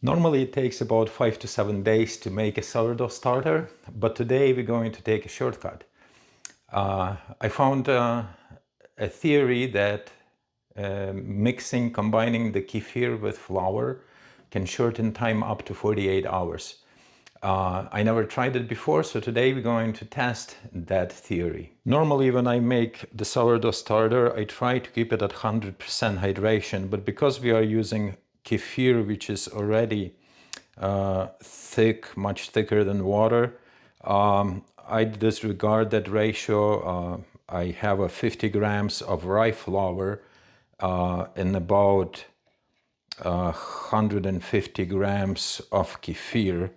Normally it takes about 5 to 7 days to make a sourdough starter, but today we're going to take a shortcut. I found a theory that combining the kefir with flour can shorten time up to 48 hours. I never tried it before, so today we're going to test that theory. Normally when I make the sourdough starter, I try to keep it at 100% hydration, but because we are using kefir, which is already thick, much thicker than water, I disregard that ratio. I have a 50 grams of rye flour and about 150 grams of kefir,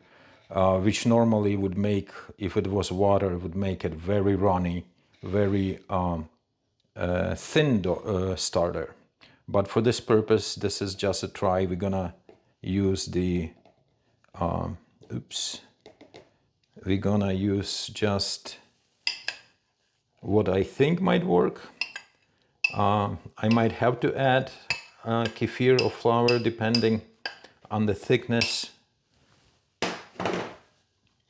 which normally would make, if it was water, would make it very runny, very thin starter. But for this purpose, this is just a try. We're gonna use the, we're gonna use just what I think might work. I might have to add kefir or flour depending on the thickness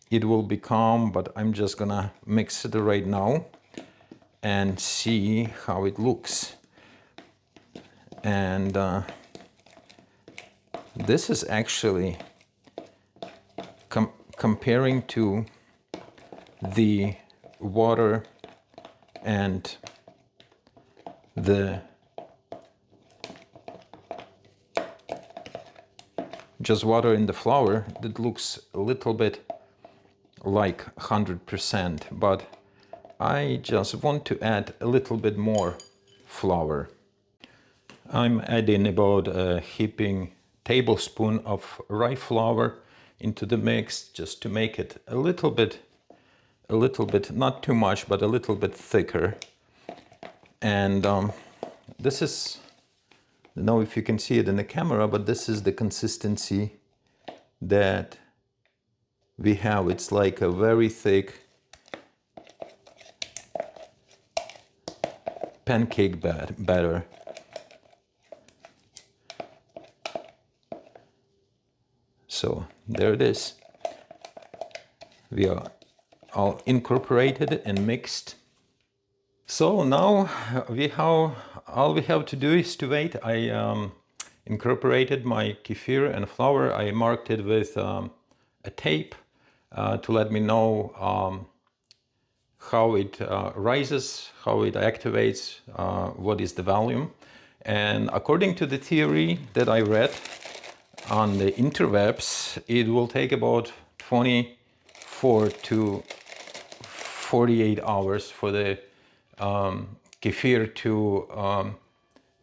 it will become, but I'm just gonna mix it right now and see how it looks. And this is actually comparing to the water and the just water in the flour, that looks a little bit like 100%, but I just want to add a little bit more flour. I'm adding about a heaping tablespoon of rye flour into the mix just to make it a little bit, not too much, but a little bit thicker. And this is, I don't know if you can see it in the camera, but this is the consistency that we have. It's like a very thick pancake batter. So there it is. We are all incorporated and mixed. So now all we have to do is to wait. I incorporated my kefir and flour. I marked it with a tape to let me know how it rises, how it activates, what is the volume. And according to the theory that I read on the interwebs, it will take about 24 to 48 hours for the kefir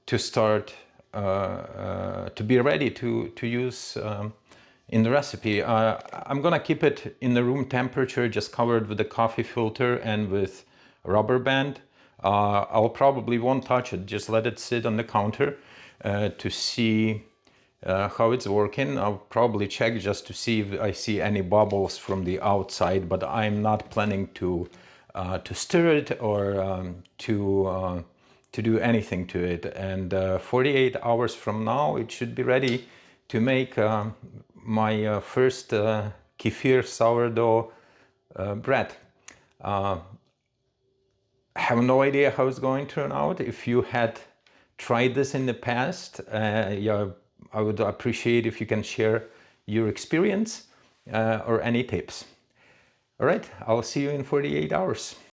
to start to be ready to use in the recipe. I'm gonna keep it in the room temperature, just covered with a coffee filter and with a rubber band. I'll probably won't touch it, just let it sit on the counter to see how it's working. I'll probably check just to see if I see any bubbles from the outside, but I'm not planning to stir it or to do anything to it. And 48 hours from now, it should be ready to make my first kefir sourdough bread. I have no idea how it's going to turn out. If you had tried this in the past, yeah, I would appreciate if you can share your experience or any tips. All right, I'll see you in 48 hours.